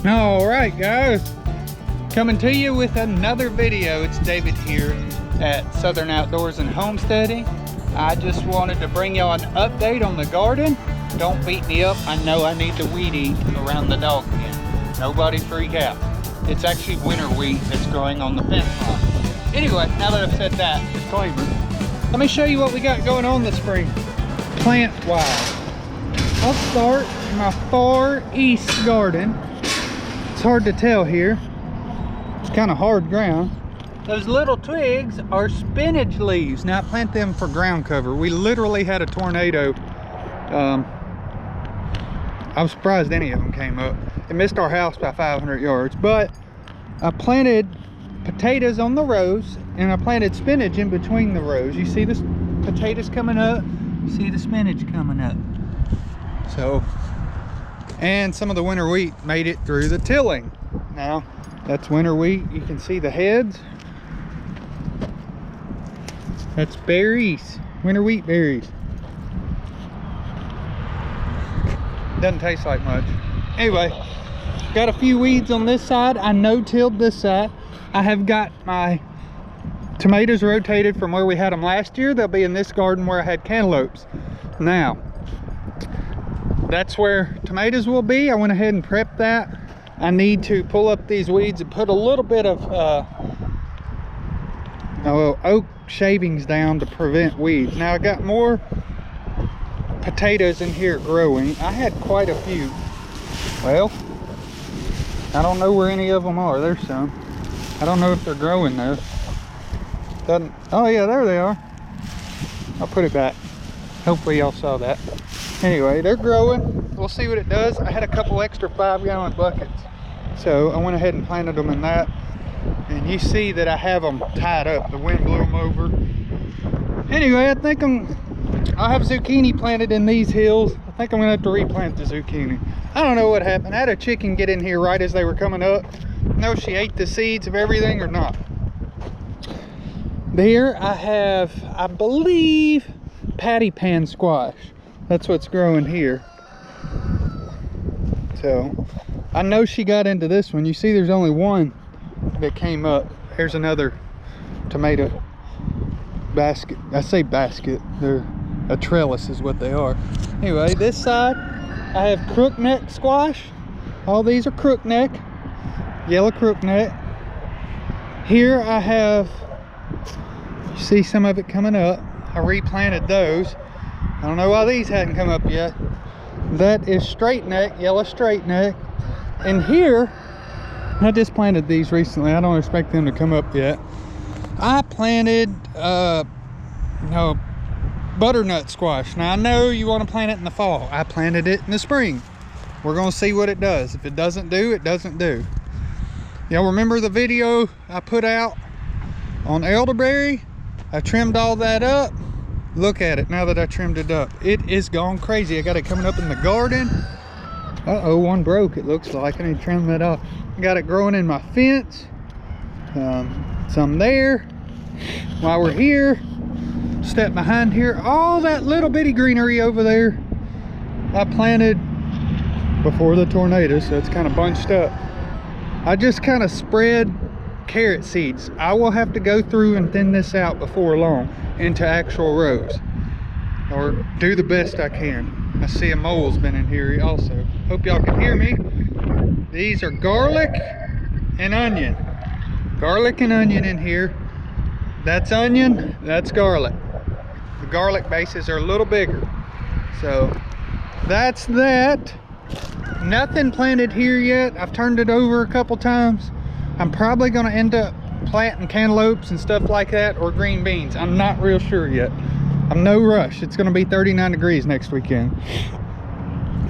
All right, guys, coming to you with another video. It's David here at Southern Outdoors and Homesteading. I just wanted to bring y'all an update on the garden. Don't beat me up. I know I need to weed eat around the dog pen. Nobody freak out. It's actually winter wheat that's growing on the fence line. Anyway, now that I've said that disclaimer, let me show you what we got going on this spring plant-wise. I'll start in my far east garden. It's hard to tell here. It's kind of hard ground. Those little twigs are spinach leaves. Now I plant them for ground cover. We literally had a tornado. I was surprised any of them came up. It missed our house by 500 yards, but I planted potatoes on the rows and I planted spinach in between the rows. You see the potatoes coming up, you see the spinach coming up. So, and some of the winter wheat made it through the tilling. Now, that's winter wheat. You can see the heads. That's berries, winter wheat berries. Doesn't taste like much. Anyway, got a few weeds on this side. I no-tilled this side. I have got my tomatoes rotated from where we had them last year. They'll be in this garden where I had cantaloupes. Now, that's where tomatoes will be. I went ahead and prepped that. I need to pull up these weeds and put a little bit of oak shavings down to prevent weeds. Now I got more potatoes in here growing. I had quite a few. Well, I don't know where any of them are. There's some. I don't know if they're growing though. Doesn't. Oh yeah, there they are. I'll put it back. Hopefully y'all saw that. Anyway, they're growing. We'll see what it does. I had a couple extra 5-gallon buckets, so I went ahead and planted them in that. And you see that I have them tied up. The wind blew them over. Anyway, I think I'll have zucchini planted in these hills. I think I'm gonna have to replant the zucchini. I don't know what happened. I had a chicken get in here right as they were coming up. I don't know if she ate the seeds of everything or not. There I have, I believe, patty pan squash. That's what's growing here. So I know she got into this one. You see there's only one that came up. Here's another tomato basket. I say basket, they're a trellis is what they are. Anyway, this side I have crookneck squash. All these are crookneck, yellow crookneck. Here I have, you see some of it coming up. I replanted those. I don't know why these hadn't come up yet. That is straight neck, yellow straight neck. And here, I just planted these recently. I don't expect them to come up yet. I planted butternut squash. Now I know you want to plant it in the fall. I planted it in the spring. We're gonna see what it does. If it doesn't do, it doesn't do. Y'all remember the video I put out on elderberry? I trimmed all that up. Look at it now that I trimmed it up. It is gone crazy. I got it coming up in the garden. Uh-oh, one broke, it looks like. I need to trim that off. Got it growing in my fence. Some there. While we're here, step behind here, all that little bitty greenery over there, I planted before the tornado, so it's kind of bunched up. I just kind of spread carrot seeds. I will have to go through and thin this out before long into actual rows, or do the best I can. I see a mole's been in here also. Hope y'all can hear me. These are garlic and onion. Garlic and onion in here. That's onion, that's garlic. The garlic bases are a little bigger. So that's that. Nothing planted here yet. I've turned it over a couple times. I'm probably gonna end up planting cantaloupes and stuff like that, or green beans. I'm not real sure yet. I'm no rush. It's gonna be 39 degrees next weekend.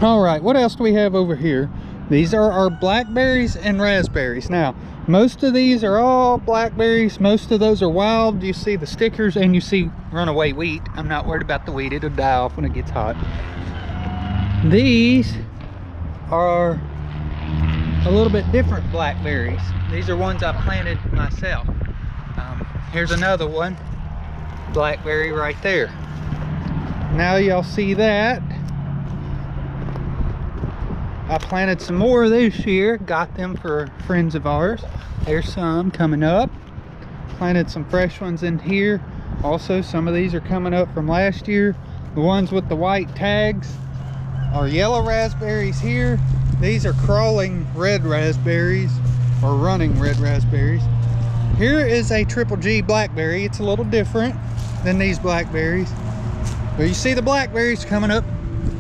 All right, what else do we have over here? These are our blackberries and raspberries. Now, most of these are all blackberries. Most of those are wild. You see the stickers and you see runaway wheat. I'm not worried about the wheat. It'll die off when it gets hot. These are a little bit different blackberries. These are ones I planted myself. Here's another one, blackberry right there. Now y'all see that. I planted some more this year, got them for friends of ours. There's some coming up. Planted some fresh ones in here. Also, some of these are coming up from last year. The ones with the white tags are yellow raspberries here. These are crawling red raspberries, or running red raspberries. Here is a Triple G blackberry. It's a little different than these blackberries. But you see the blackberries coming up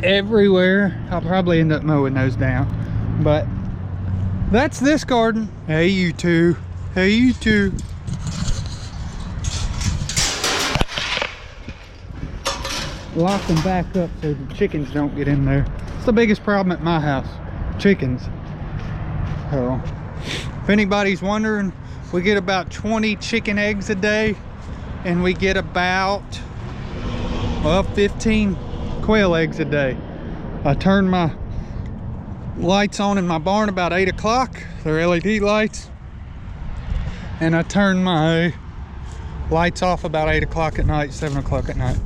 everywhere. I'll probably end up mowing those down. But that's this garden. Hey, you two. Hey, you two. Lock them back up so the chickens don't get in there. It's the biggest problem at my house. Chickens. So, if anybody's wondering, we get about 20 chicken eggs a day, and we get about, well, 15 quail eggs a day. I turn my lights on in my barn about 8 o'clock. They're LED lights. And I turn my lights off about 8 o'clock at night, 7 o'clock at night.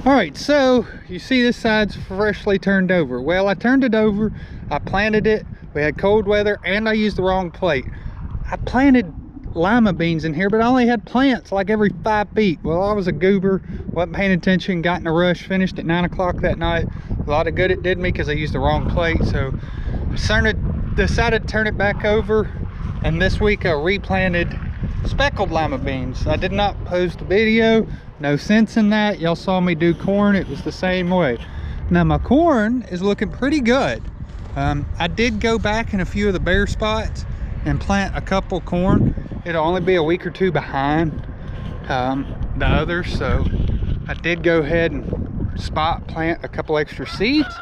All right, so you see this side's freshly turned over. Well, I turned it over, I planted it, we had cold weather, and I used the wrong plate. I planted lima beans in here, but I only had plants like every 5 feet. Well, I was a goober, wasn't paying attention, got in a rush, finished at 9 o'clock that night. A lot of good it did me because I used the wrong plate. So I decided to turn it back over, and this week I replanted speckled lima beans. I did not post a video, no sense in that. Y'all saw me do corn, it was the same way. Now my corn is looking pretty good. I did go back in a few of the bare spots and plant a couple corn. It'll only be a week or two behind the others, so I did go ahead and spot plant a couple extra seeds.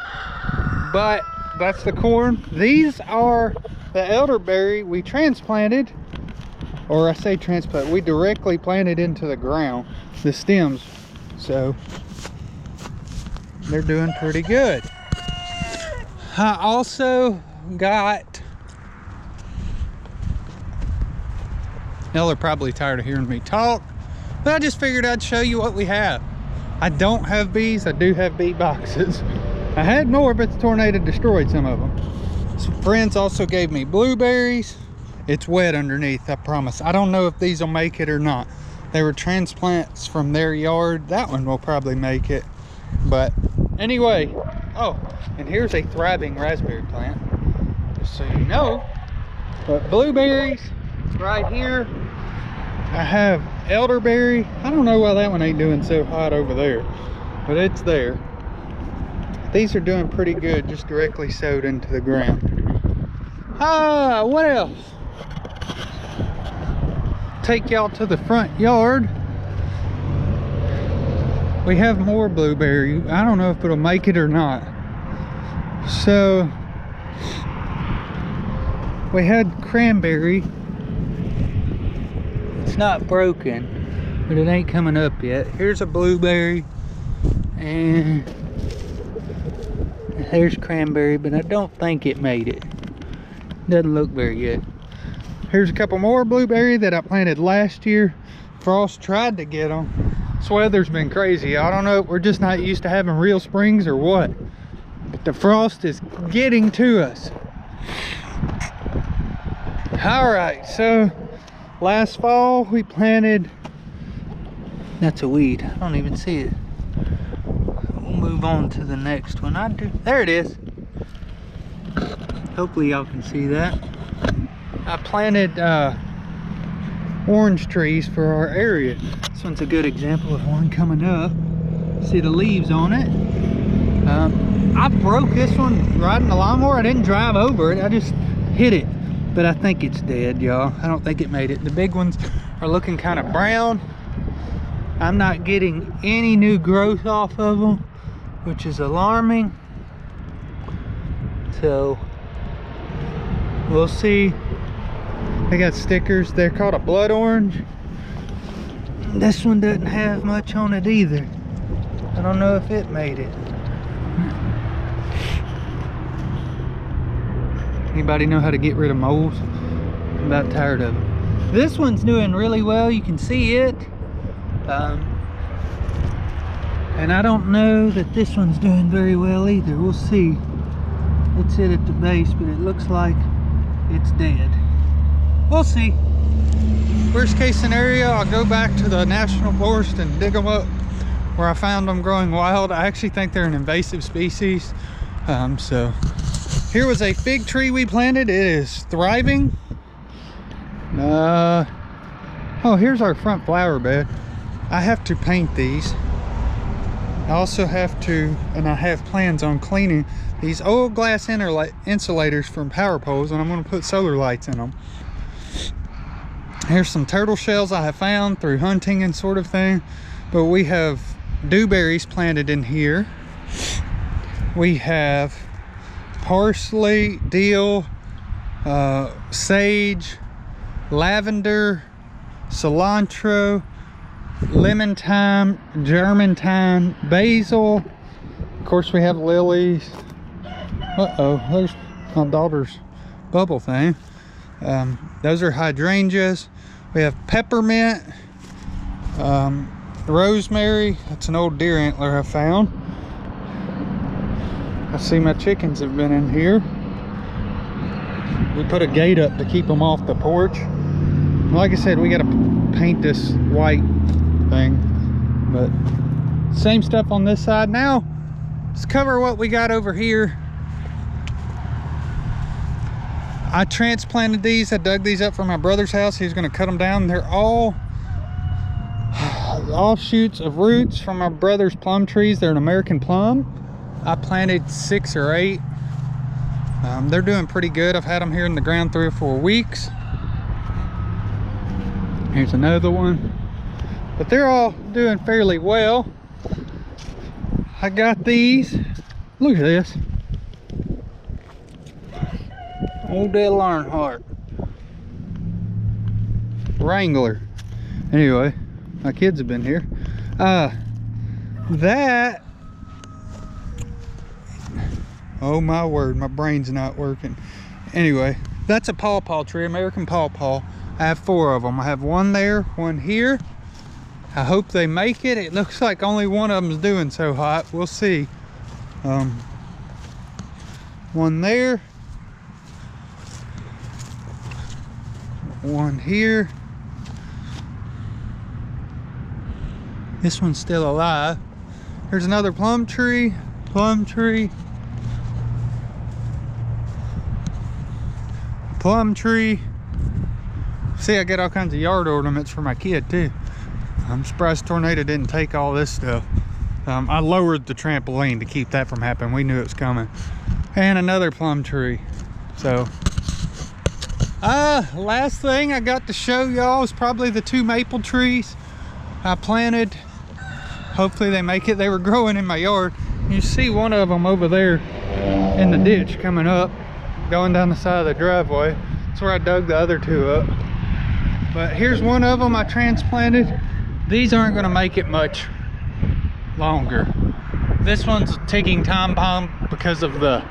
But that's the corn. These are the elderberry we transplanted, or I say transplant, we directly planted into the ground, the stems. So they're doing pretty good. I also got, y'all are probably tired of hearing me talk, but I just figured I'd show you what we have. I don't have bees, I do have bee boxes. I had more, but the tornado destroyed some of them. Some friends also gave me blueberries. It's wet underneath, I promise. I don't know if these will make it or not. They were transplants from their yard. That one will probably make it. But anyway, oh, and here's a thriving raspberry plant, just so you know. But blueberries right here. I have elderberry. I don't know why that one ain't doing so hot over there, but it's there. These are doing pretty good, just directly sowed into the ground. What else? Take y'all to the front yard. We have more blueberry. I don't know if it'll make it or not. So we had cranberry. It's not broken, but it ain't coming up yet. Here's a blueberry, and there's cranberry, but I don't think it made it. Doesn't look very good. Here's a couple more blueberry that I planted last year. Frost tried to get them. This weather's been crazy. I don't know if we're just not used to having real springs or what, but the frost is getting to us. All right, so last fall we planted, that's a weed, I don't even see it. We'll move on to the next one. There it is. Hopefully y'all can see that. I planted orange trees for our area. This one's a good example of one coming up. See the leaves on it. I broke this one riding the lawnmower. I didn't drive over it, I just hit it. But I think it's dead, y'all. I don't think it made it. The big ones are looking kind of brown. I'm not getting any new growth off of them, which is alarming. So we'll see. They got stickers. They're called a blood orange. This one doesn't have much on it either. I don't know if it made it. Anybody know how to get rid of moles? I'm about tired of them. This one's doing really well. You can see it. And I don't know that this one's doing very well either. We'll see. It's it at the base, but it looks like it's dead. We'll see. Worst case scenario, I'll go back to the national forest and dig them up where I found them growing wild. I actually think they're an invasive species. So here was a fig tree we planted. It is thriving. Oh, here's our front flower bed. I have to paint these. I also have to, and I have plans on cleaning these old glass insulators from power poles, and I'm going to put solar lights in them. Here's some turtle shells I have found through hunting and sort of thing. But we have dewberries planted in here. We have parsley, dill, sage, lavender, cilantro, lemon thyme, German thyme, basil. Of course, we have lilies. There's my daughter's bubble thing. Those are hydrangeas. We have peppermint, rosemary. That's an old deer antler I found. I see my chickens have been in here. We put a gate up to keep them off the porch. Like I said, we got to paint this white thing, but same stuff on this side. Now let's cover what we got over here. I transplanted these. I dug these up from my brother's house. He's going to cut them down. They're all offshoots of roots from my brother's plum trees. They're an American plum. I planted 6 or 8. They're doing pretty good. I've had them here in the ground 3 or 4 weeks. Here's another one. But they're all doing fairly well. I got these. Look at this. Old Dale Earnhardt Wrangler. Anyway, my kids have been here. That, oh my word, my brain's not working. Anyway, that's a pawpaw tree, American pawpaw. I have 4 of them. I have one there, one here. I hope they make it. It looks like only one of them's doing so hot. We'll see. One there. One here. This one's still alive. There's another plum tree. Plum tree. Plum tree. See, I got all kinds of yard ornaments for my kid too. I'm surprised tornado didn't take all this stuff. I lowered the trampoline to keep that from happening. We knew it was coming. And another plum tree. So last thing I got to show y'all is probably the 2 maple trees I planted. Hopefully they make it. They were growing in my yard. You see one of them over there in the ditch coming up, going down the side of the driveway. That's where I dug the other 2 up. But here's one of them I transplanted. These aren't going to make it much longer. This one's a ticking time bomb because of the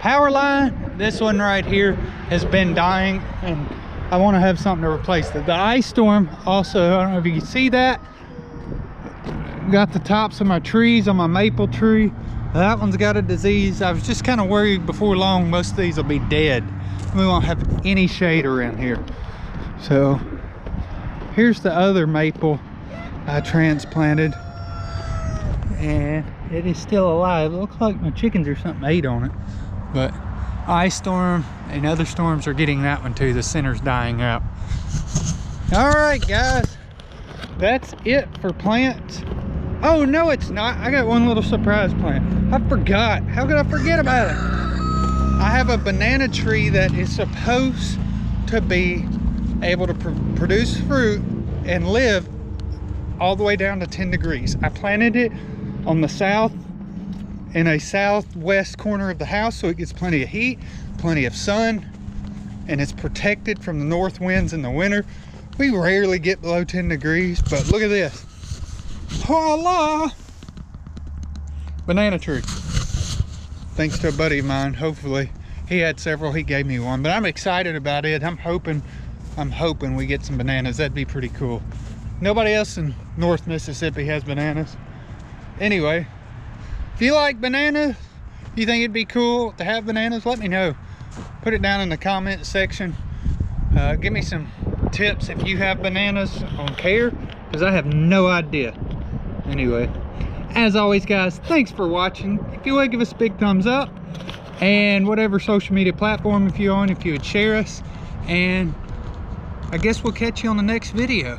power line. This one right here has been dying, and I want to have something to replace it. The ice storm also, I don't know if you can see that, got the tops of my trees on my maple tree. That one's got a disease. I was just kind of worried before long most of these will be dead. We won't have any shade around here. So here's the other maple I transplanted, and it is still alive. It looks like my chickens or something ate on it. But ice storm and other storms are getting that one too. The center's dying out. All right, guys, that's it for plants. Oh no, it's not. I got one little surprise plant. I forgot. How could I forget about it? I have a banana tree that is supposed to be able to produce fruit and live all the way down to 10 degrees. I planted it on the south, in a southwest corner of the house, so it gets plenty of heat, plenty of sun, and it's protected from the north winds in the winter. We rarely get below 10 degrees, but look at this. Voila! Banana tree. Thanks to a buddy of mine. Hopefully he had several, he gave me one, but I'm excited about it. I'm hoping we get some bananas. That'd be pretty cool. Nobody else in North Mississippi has bananas. Anyway, if you like bananas, you think it'd be cool to have bananas, let me know. Put it down in the comment section. Give me some tips if you have bananas on care, because I have no idea. Anyway, as always guys, thanks for watching. If you would, give us a big thumbs up, and whatever social media platform if you're on, if you would share us, and I guess we'll catch you on the next video.